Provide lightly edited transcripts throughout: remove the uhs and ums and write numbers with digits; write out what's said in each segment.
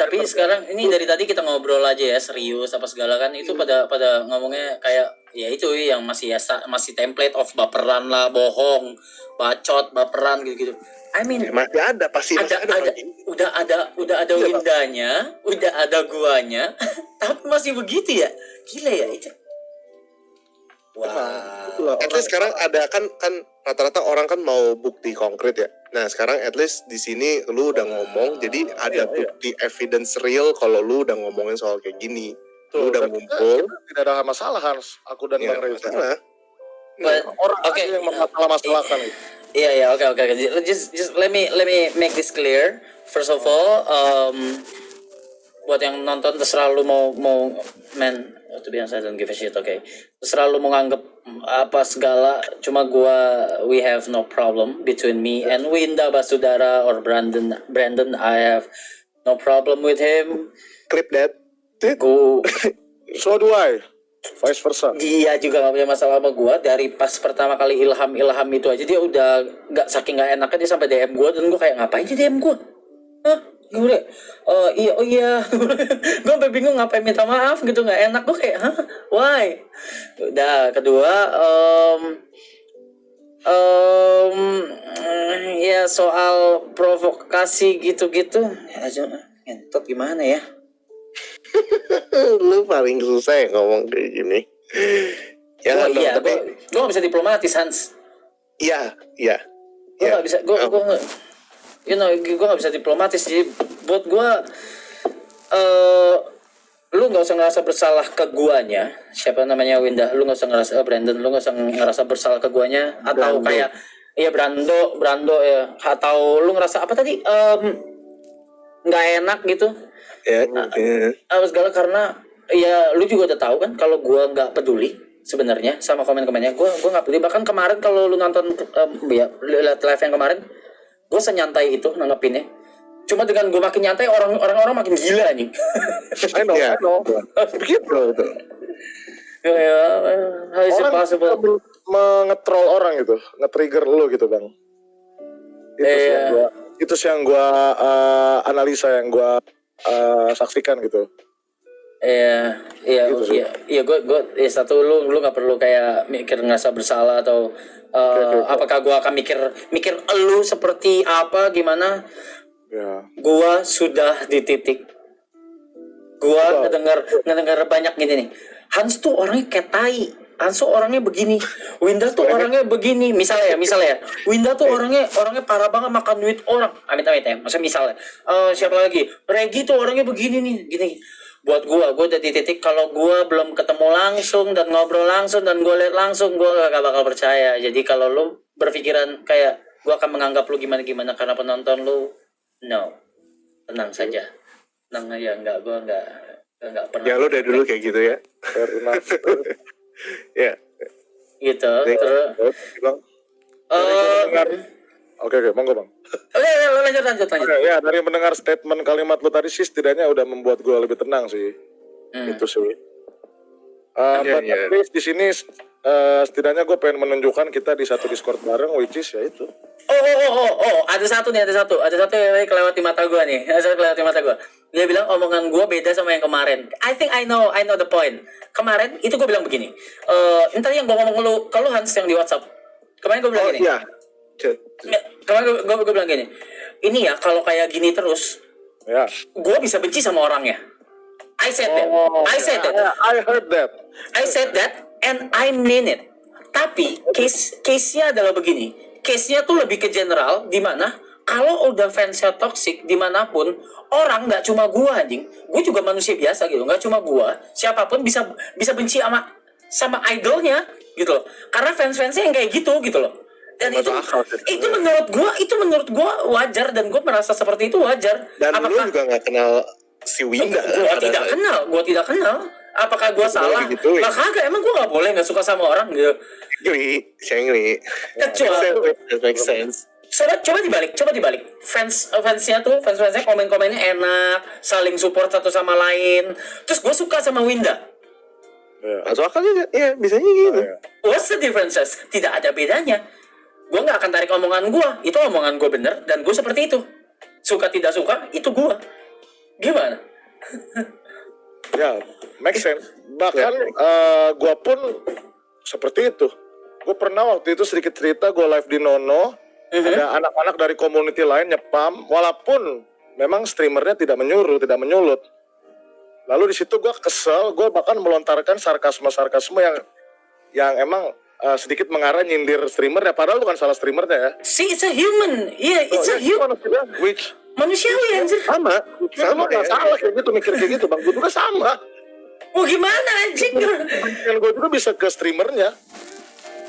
Tapi sekarang ini dari tadi kita ngobrol aja ya, serius apa segala kan itu pada ngomongnya kayak ya itu yang masih template of baperan lah, bohong, bacot, baperan gitu-gitu. I mean masih ada pasti ada udah ada Windanya, udah ada guanya, tapi masih begitu ya. Gila ya itu. Wah. At least sekarang ada kan rata-rata orang kan mau bukti konkret ya. Nah sekarang at least di sini lu udah ngomong, jadi ada bukti evidence real kalau lu udah ngomongin soal kayak gini. Lu udah ngumpul. Tidak ada masalah Hans, aku dan Bang Reza. Orang aja yang masalahkan itu. Iya, oke. Just let me make this clear. First of all, buat yang nonton terserah lu mau to be honest I don't give a shit, okay. Terserah lu mau nganggep apa segala, cuma we have no problem between me and Winda Basudara or Brandon, I have no problem with him. Clip that. So do I. Vice versa. Dia juga gak punya masalah sama gue. Dari pas pertama kali ilham itu aja dia udah saking gak enaknya dia sampai DM gue. Dan gue kayak ngapain sih DM gue? Hah? Gue iya. Gue sampai bingung ngapain minta maaf gitu, gak enak. Gue kayak hah? Why? Udah kedua ya soal provokasi gitu-gitu ya ngentot gimana ya. Lu paling susah ya ngomong kayak gini. Jangan dong, tapi gue gak bisa diplomatis, Hans. Iya. Gue gak bisa, gue gak bisa diplomatis. Jadi buat gue lu gak usah ngerasa bersalah ke guanya. Siapa namanya Winda, lu gak usah ngerasa Brandon, lu gak usah ngerasa bersalah ke guanya. Atau Brando. Kayak iya Brando ya. Atau lu ngerasa apa tadi gak enak gitu. Segala karena ya lu juga udah tahu kan kalau gue nggak peduli sebenarnya sama komen-komennya. Gue nggak peduli. Bahkan kemarin kalau lu nonton lihat live yang kemarin, gue senyantai itu nanggepinnya. Cuma dengan gue makin nyantai orang-orang makin gila nih. I know. Begitu. How is it possible? Mengetrol orang gitu, nge-trigger lu gitu Bang. Itu sih yang gue analisa, yang gue saksikan gitu. Iya, gue satu lu nggak perlu kayak mikir ngerasa bersalah atau apakah gue akan mikir lu seperti apa gimana. Gue sudah di titik gue ngedengar banyak gini nih, Hans tuh orangnya kayak tai, Hans tuh orangnya begini, Winda tuh orangnya begini, misalnya Winda tuh orangnya parah banget makan duit orang, amit ya, maksudnya misalnya siapa lagi, Regi tuh orangnya begini nih, gini. Buat gue udah di titik kalau gue belum ketemu langsung dan ngobrol langsung dan gue lihat langsung, gue gak bakal percaya. Jadi kalau lu berpikiran kayak gue akan menganggap lu gimana karena penonton lu, no, tenang saja, tenang aja, gue nggak pernah. Ya lu dari dulu kayak gitu ya. Ya. Gitu. Terus. Oke, monggo Bang. Lanjut. Ya, dari mendengar statement kalimat lu tadi sih setidaknya udah membuat gue lebih tenang sih. Itu sih. Tapi di sini setidaknya gue pengen menunjukkan kita di satu Discord bareng, which is ya itu. Ada satu yang kelewat di mata gue nih. Dia bilang omongan gue beda sama yang kemarin. I think I know the point. Kemarin itu gue bilang begini. Ntar yang gue ngomong ke lu Hans yang di WhatsApp. Kemarin gue bilang gini. Iya. Kemarin gue bilang gini. Ini ya kalau kayak gini terus, gue bisa benci sama orangnya. I said that. I heard that. I said that and I mean it. Tapi case-nya adalah begini. Case-nya tuh lebih ke general, di mana kalau udah fansnya toxic dimanapun, orang nggak cuma gua anjing, gua juga manusia biasa gitu, nggak cuma gua, siapapun bisa benci sama idolnya gitu loh, karena fans-fansnya yang kayak gitu loh. Dan itu menurut gua wajar, dan gua merasa seperti itu wajar. Dan lu juga nggak kenal si Winda. Gua tidak kenal. Apakah gua salah? Lah kagak, emang gua nggak boleh nggak suka sama orang gitu. Ngeri. Kecuali That makes sense. coba dibalik. Fansnya komen-komennya enak, saling support satu sama lain. Terus gue suka sama Winda. Masuk akal juga, ya bisanya gitu. What's the differences? Tidak ada bedanya. Gue nggak akan tarik omongan gue. Itu omongan gue bener dan gue seperti itu. Suka tidak suka itu gue. Gimana? Ya, make sense. Bahkan gue pun seperti itu. Gue pernah waktu itu sedikit cerita, gue live di Nono, ada anak-anak dari community lain nyepam, walaupun memang streamernya tidak menyulut. Lalu di situ gue kesel, gue bahkan melontarkan sarkasme yang emang sedikit mengarah nyindir streamernya, padahal bukan salah streamernya ya. See, it's a human. Yeah, it's a human. Which Manusiawi anjir. Sama nggak salah kayak gitu, mikir kayak gitu, bang. Gue juga sama. Mau gimana anjing? Dan gue juga bisa ke streamernya.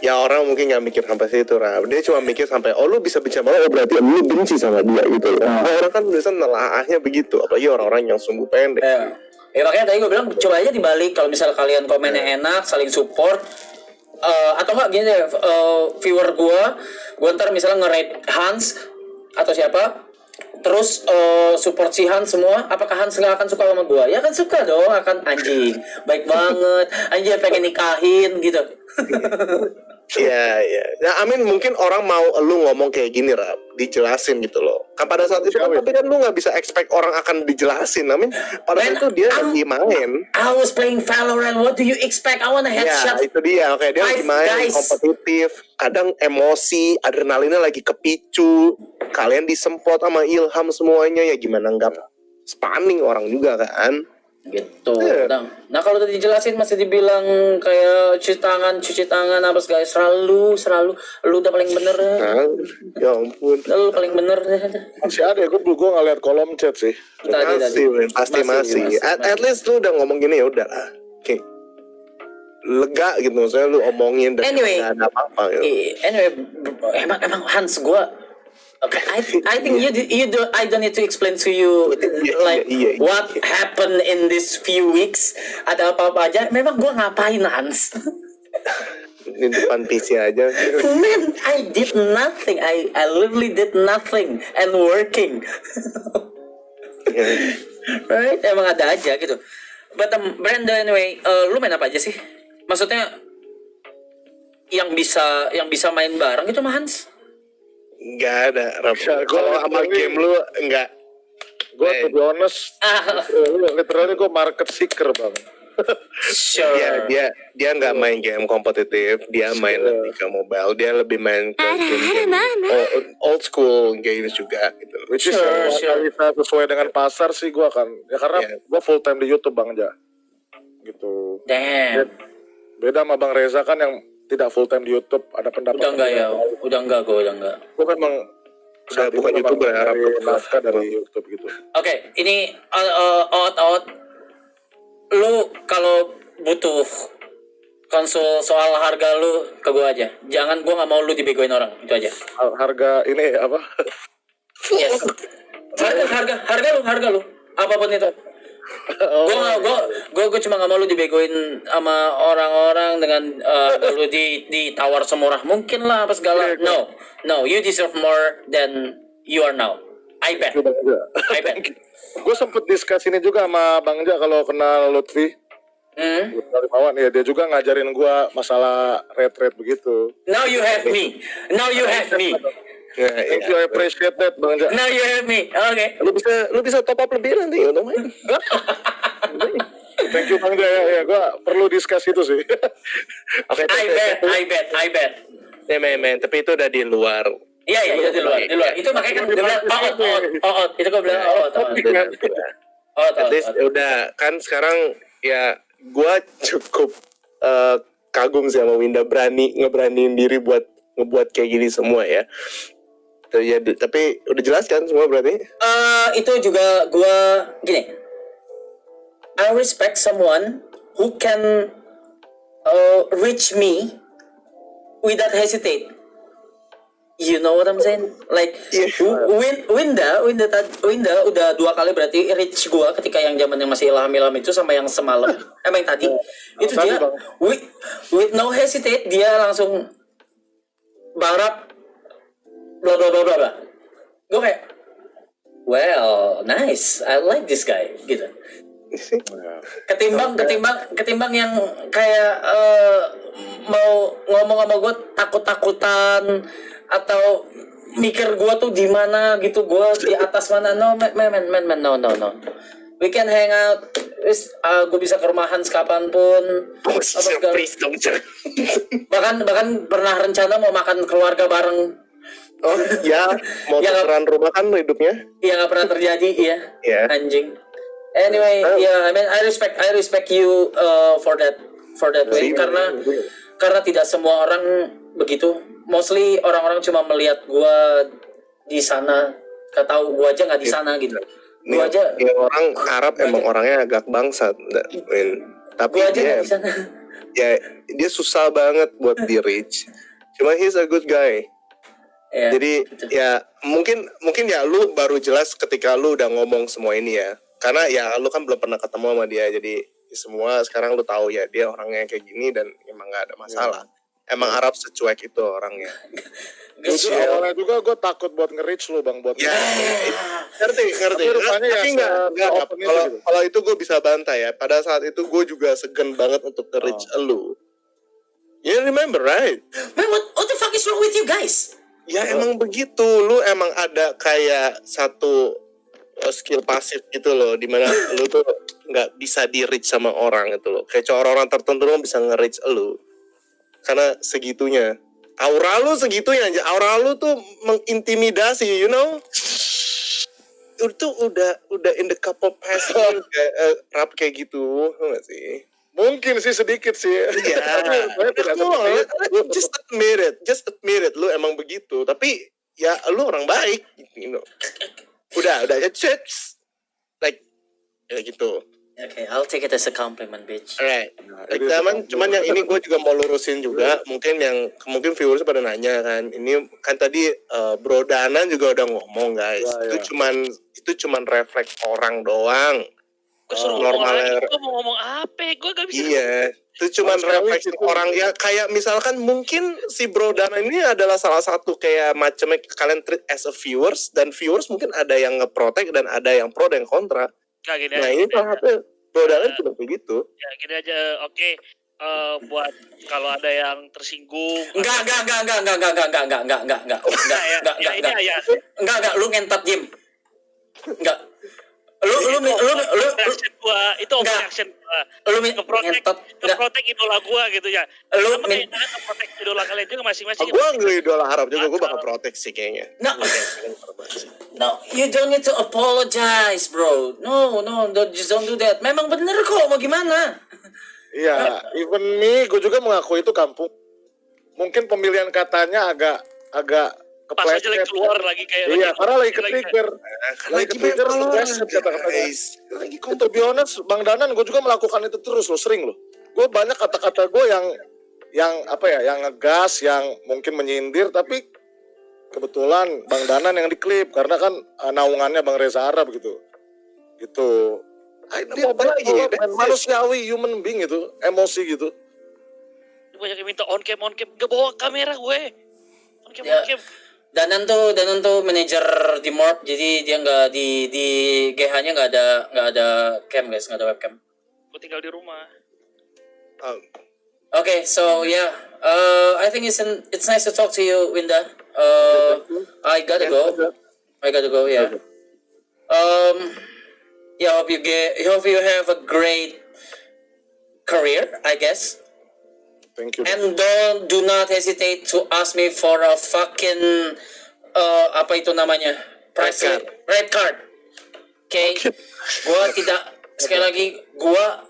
Ya orang mungkin nggak mikir sampai situ, Raf. Dia cuma mikir sampai, oh lu bisa bicara oh berarti lu benci sama dia gitu. Orang kan biasanya nelaahnya begitu, apalagi orang-orang yang sungguh pendek. Ya makanya tadi gue bilang coba aja dibalik, kalau misal kalian komennya enak, saling support. Atau enggak gini deh, viewer gue ntar misalnya nge-rate Hans atau siapa, terus support si Hans semua, apakah Hans nggak akan suka sama gue? Ya kan suka dong, akan anjing baik banget, anjing pengen nikahin gitu. Iya. Nah, Amin mungkin orang mau lu ngomong kayak gini, Rap, dijelasin gitu loh. Kan pada saat itu kan, tapi kan lu nggak bisa expect orang akan dijelasin, Amin. Pada saat itu dia lagi main. I was playing Valorant. What do you expect? I want a headshot. Ya, itu dia. Oke, dia lagi main kompetitif. Kadang emosi, adrenalinnya lagi kepicu. Kalian disempot sama Ilham semuanya, ya gimana nggak spanning orang juga kan? Gitu. Nah kalau tadi dijelasin masih dibilang kayak cuci tangan apa segala, selalu lu udah paling bener. Ya ampun. Lu paling bener. Masih ada ya, gue nggak lihat kolom chat sih. Masih. At least lu udah ngomong gini, ya udah lah. Oke. Lega gitu, maksudnya lu omongin dan Anyway, nggak ada apa-apa gitu. Emang Hans, gue okay, I think I don't need to explain to you what happened in these few weeks. Ada apa-apa aja. Memang gue ngapain, Hans? Di depan PC aja. Man, I did nothing. I literally did nothing and working. Right? Emang ada aja gitu. But Brandon, anyway, lu main apa aja sih? Maksudnya yang bisa main bareng itu mah Hans? Enggak ada, Rap. Kalau sama game lu enggak. Gue to be honest, literally gue market seeker, bang. Sure. Dia nggak main game kompetitif, dia main lebih ke mobile, dia lebih main ke game old school games juga gitu. Which is bisa sesuai dengan pasar sih gue akan, ya karena gue full time di YouTube, bang, aja gitu. Damn. Beda sama Bang Reza kan yang tidak full time di YouTube, ada pendapat. Udah enggak ya? Udah enggak. Gue kan memang bukan YouTuber, dari nafkah dari YouTube gitu. Oke, ini out. Lu kalau butuh konsul soal harga lu ke gua aja. Jangan, gua nggak mau lu dibegoin orang, itu aja. Harga ini apa? Yes. Harga lu. Apapun itu. Gue cuma nggak mau lu dibegoin sama orang-orang dengan lu ditawar semurah mungkin lah apa segala. No, you deserve more than you are now. I bet. Gue sempet discuss ini juga sama Bang Ja kalau kenal Lutfi. Dari ya, dia juga ngajarin gue masalah rate begitu. Now you have me. Thank you, I appreciate that, Bang Ja. Now you have me. Oke. Lu bisa top up lebih nanti untuk main. Thank you, Bang Ja, ya gue perlu discuss itu sih. Oke, I bet. Ya men, tapi itu udah di luar. Iya, itu di luar. Itu makanya kan gue bilang out. Itu gue bilang out. At least udah kan sekarang ya gue cukup kagum sih sama Winda ngeberaniin diri buat ngebuat kayak gini semua ya. Tapi udah jelas kan semua berarti? Itu juga gue gini. I respect someone who can reach me without hesitate. You know what I'm saying? Like Winda udah 2 kali berarti reach gua ketika yang zaman yang masih ilham itu sama yang semalam. Emang yang tadi itu dia with no hesitate dia langsung Bang Rap, bla bla bla bla bla. Gue kayak, well, nice, I like this guy gitu. Ketimbang yang kayak mau ngomong sama gue takut-takutan atau mikir gue tuh di mana gitu, gue di atas mana. No man, no. We can hang out. Gue bisa ke rumah Hans kapanpun. Please dong, Chan. Bahkan pernah rencana mau makan keluarga bareng. Oh ya, mau Ya, tukeran rumah kan hidupnya. Iya, nggak pernah terjadi, iya. Iya. Anjing. Anyway, yeah, I mean I respect you for that way, karena tidak semua orang begitu. Mostly orang-orang cuma melihat gua di sana, gak tahu gua aja nggak di sana gitu. Gua aja orang Arab emang orangnya agak bangsat, tapi gua aja dia nggak di sana. ya dia susah banget buat di reach. Cuma he's a good guy. Ya, Jadi gitu. ya mungkin ya lu baru jelas ketika lu udah ngomong semua ini ya. Karena ya lu kan belum pernah ketemu sama dia, jadi semua sekarang lu tahu ya dia orangnya kayak gini dan emang gak ada masalah. Emang Arab secuek itu orangnya. Jujur awalnya juga gue takut buat nge-reach lu bang, buat Ya, ngerti. Tapi rupanya ya Tapi enggak. se-open itu gitu. Kalau itu gue bisa bantah ya. Pada saat itu gue juga segan banget untuk nge-reach lu. You remember, right? Man, what the fuck is wrong with you guys? Ya emang begitu. Lu emang ada kayak satu skill pasif gitu loh, dimana lu tuh nggak bisa di-reach sama orang gitu loh. Kayak orang-orang tertentu lu bisa nge-reach lu. Karena segitunya. Aura lu segitunya aja. Aura lu tuh mengintimidasi, you know? Itu udah in the cup of past kayak rap kayak gitu, nggak sih? Mungkin sih sedikit sih. Iya. Just admit it. Lu emang begitu. Tapi ya lu orang baik, you know. Udah chips. Like ya gitu. Okay, I'll take it as a compliment, bitch. Alright. Like, cuman yang ini gue juga mau lurusin juga. Mungkin viewers pada nanya kan. Ini kan tadi Bro Danan juga udah ngomong guys. Itu cuman refleks orang doang. Gue suruh ngomong lagi, gue mau ngomong apa? Gue gak bisa. Iya, itu cuman refleks orang ya. Kayak misalkan mungkin si Bro Dana ini adalah salah satu kayak macamnya kalian treat as a viewers, dan viewers mungkin ada yang nge-protect dan ada yang pro dan kontra. Gak gini Nah aja. ini salah satu Bro Dana cuma begitu. Ya gini aja, oke. Buat kalau ada yang tersinggung. Enggak. Lu ngentot Jim. Enggak. Lu Itu overreaction gua. Lu ngeprotek idola gua gitu ya. Lu ngeprotek idola kalian juga masing-masing. Gue nggak idola Arab juga, gue bakal protek sih kayaknya. No, you don't need to apologize, bro. No, just don't do that. Memang bener kok, mau gimana? Iya, even me, gue juga mengaku itu kampung. Mungkin pemilihan katanya agak Pas aja lagi kepleset. keluar lagi kayak Iya, karena lagi ke-trigger. Lagi ke-trigger, kepleset kata-katanya. Lagi To be honest, Bang Danan, gue juga melakukan itu terus loh, sering loh. Gue banyak kata-kata gue yang apa ya, yang ngegas, yang mungkin menyindir, tapi kebetulan Bang Danan yang diklip karena kan naungannya Bang Reza Arab gitu. Gitu. Dia manusiawi, human being gitu, emosi gitu. banyak yang minta on cam, gak bawa kamera gue. On cam. Danan tuh manajer di Morp, jadi dia nggak di GH-nya nggak ada cam guys, nggak ada webcam. Gue tinggal di rumah. Okay, so yeah, I think it's nice to talk to you, Winda. I gotta go. Yeah. Yeah. Hope you have a great career, I guess. Thank you. And do not hesitate to ask me for a fucking apa itu namanya? Red card. Okay? Gua tidak, sekali lagi gua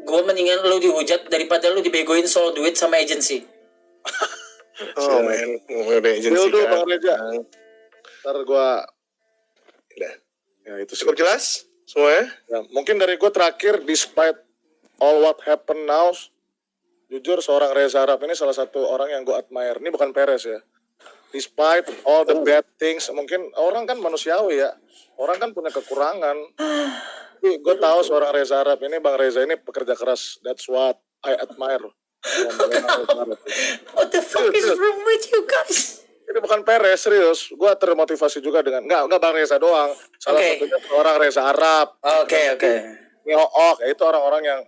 mendingan lu dihujat daripada lu dibegoin soal duit sama agency. Oh man, udah agency Dulu kan. Bang Reza. Ntar gua Udah. ya itu Cukup jelas semuanya? Ya, mungkin dari gue terakhir, despite all what happened now, jujur seorang Reza Arab ini salah satu orang yang gue admire. Ini bukan Perez ya. Despite all the bad things, mungkin orang kan manusiawi ya. Orang kan punya kekurangan. Tapi gue tahu seorang Reza Arab ini, Bang Reza ini pekerja keras. That's what I admire. What the fuck is wrong with you guys? Ini bukan Perez, serius. Gue termotivasi juga dengan nggak Bang Reza doang. Salah Oke. satunya orang Reza Arab, Oke. Nyook, itu orang-orang yang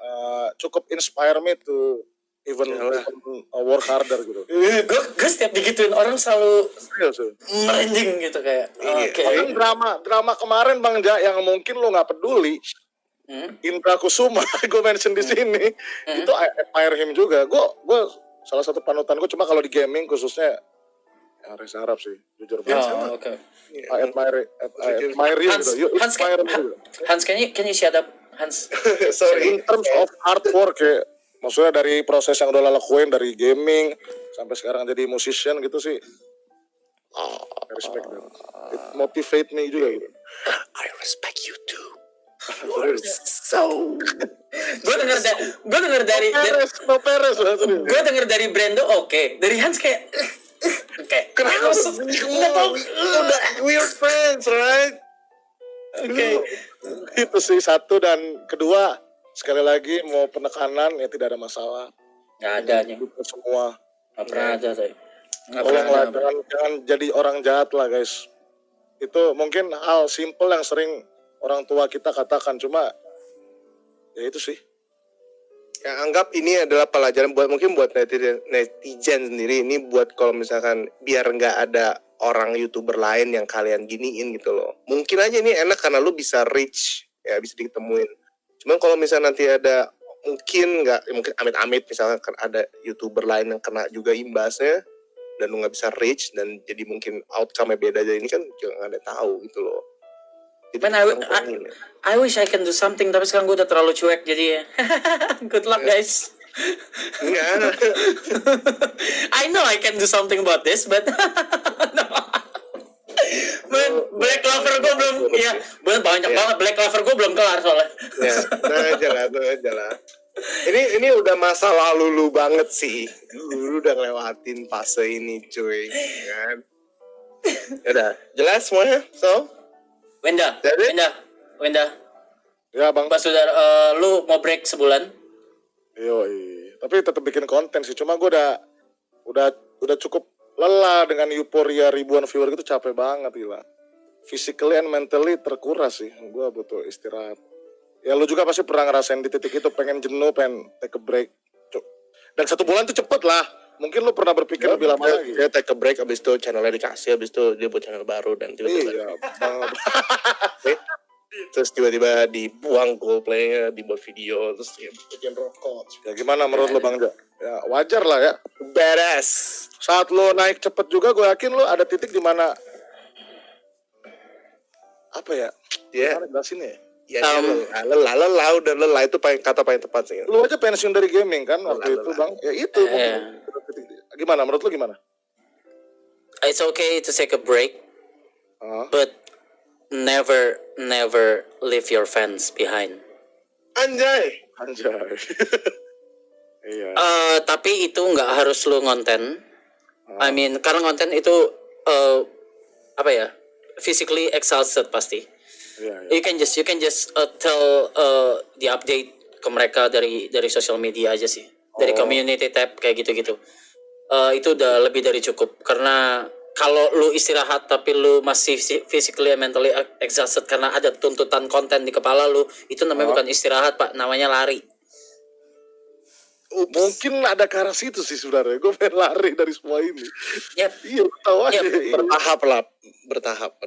cukup inspire me to even work harder gitu. Gue setiap digituin orang selalu Serius. merinding gitu kayak. Oke. Bahkan drama kemarin Bang Ja yang mungkin lo nggak peduli. Indra Kusuma gue mention di sini itu I admire him juga. Gue salah satu panutan gue, cuma kalau di gaming khususnya ya Reza Arab sih, jujur banget. Oh, oke. I admire you Hans, gitu. You Hans, inspire me juga. Hans, can you shut up, Hans? In terms of hard work ya, maksudnya dari proses yang udah lo lakuin dari gaming sampai sekarang jadi musician gitu sih. I respect that. It motivate me juga gitu. I respect you too. Gue denger dari No Perez lah. gue denger dari Brando oke. Dari Hans kayak kayak Kenapa? nggak tahu. Udah, we're friends, right? Oke. Itu sih satu, dan kedua sekali lagi mau penekanan ya tidak ada masalah. Nggak adanya. Kita semua Nggak pernah ada tuh. Nggak pernah tolonglah ada. jangan jadi orang jahat lah guys. Itu mungkin hal simple yang sering orang tua kita katakan, cuma ya itu sih. Ya, anggap ini adalah pelajaran mungkin buat netizen sendiri. Ini buat kalau misalkan biar nggak ada orang YouTuber lain yang kalian giniin gitu loh. Mungkin aja ini enak karena lu bisa reach, ya bisa ditemuin. Cuman kalau misalnya nanti ada mungkin amit-amit misalkan ada YouTuber lain yang kena juga imbasnya dan lu nggak bisa reach dan jadi mungkin outcome-nya beda, jadi ini kan juga nggak ada tahu gitu loh. Jadi Man, I wish I can do something, tapi sekarang gue udah terlalu cuek jadi ya. Good luck guys. enggak. I know I can do something about this, but no. Man, Black Clover gue belum, ya, banyak banget Black Clover gue belum kelar soalnya. Ya, tenang aja lah. Ini udah masa lalu lu banget sih. Lu udah ngelewatin fase ini, cuy. Kan? Udah, jelas semuanya? So, Wenda. Ya bang. Pas sudah lu mau break sebulan? Yoi. Tapi tetap bikin konten sih. Cuma gue udah cukup lelah dengan euforia ribuan viewer gitu, capek banget gila. Physically and mentally terkuras sih. Gue butuh istirahat. Ya lu juga pasti pernah ngerasain di titik itu, pengen jenuh, pengen take a break. Dan 1 bulan tuh cepet lah. Mungkin lu pernah berpikir lebih lama lagi. dia take a break, abis itu channelnya dikasih, abis itu dia buat channel baru dan tiba-tiba Iya, bang. terus tiba-tiba dibuang Coldplay-nya, dibuat video, terus dia bikin rokok. Ya gimana menurut lu Bang Ja? Ya wajar lah ya. Badass. Saat lu naik cepet juga, gue yakin lu ada titik di mana apa ya? Ya, Gimana jelasin ya? ya lelah itu kata paling tepat sih. Lu aja pensiun dari gaming kan waktu itu Bang. Ya itu. Iya. Gimana menurut lu gimana? It's okay to take a break, but never leave your fans behind. Anjay. Iya. Tapi itu nggak harus lu ngonten. I mean, karena konten itu apa ya? Physically exhausted pasti. Iya. You can just tell the update ke mereka dari social media aja sih. Dari community tab kayak gitu-gitu. Itu udah lebih dari cukup, karena kalau lu istirahat tapi lu masih physically and mentally exhausted karena ada tuntutan konten di kepala lu, itu namanya bukan istirahat Pak, namanya lari. Mungkin ada ke arah situ sih sebenarnya. Gue pengen lari dari semua ini. Yep. Iya, tahu aja. Bertahap.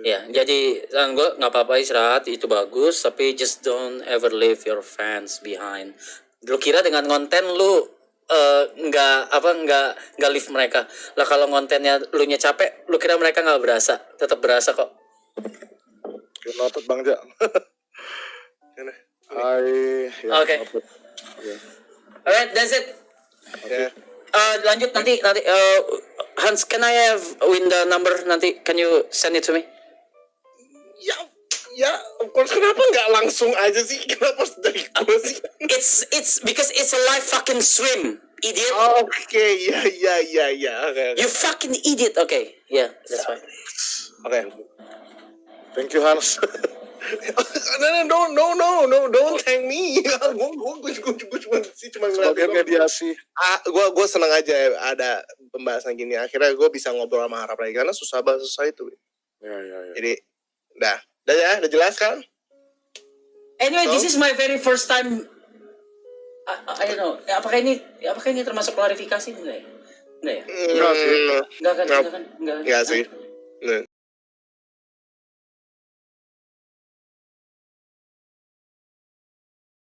Ya, jadi gue nggak apa-apa istirahat, itu bagus, tapi just don't ever leave your fans behind. Lu kira dengan konten lu nggak leave mereka lah? Kalau kontennya lu nya capek, lu kira mereka nggak berasa? Tetap berasa kok. Noted Bang Ja. Oke. Alright, that's it. Ya. Lanjut nanti Hans, can I have Winda number nanti? Can you send it to me? Ya, of course. Kenapa nggak langsung aja sih? Kenapa harus dari gue sih? It's because it's a live fucking stream, idiot. Oke, ya. Okay. You fucking idiot. Okay, yeah, that's fine. Oke. Thank you Hans. Don't thank me. Gue cuma Sebagai mediasi. gue seneng aja ada pembahasan gini. Akhirnya gue bisa ngobrol sama Harap lagi karena susah itu. Ya. Jadi, udah jelas kan? Anyway, this is my very first time. I don't know. Apakah ini termasuk klarifikasi enggak ya? Enggak ya? Enggak sih. Enggak kan? Enggak sih. Nah.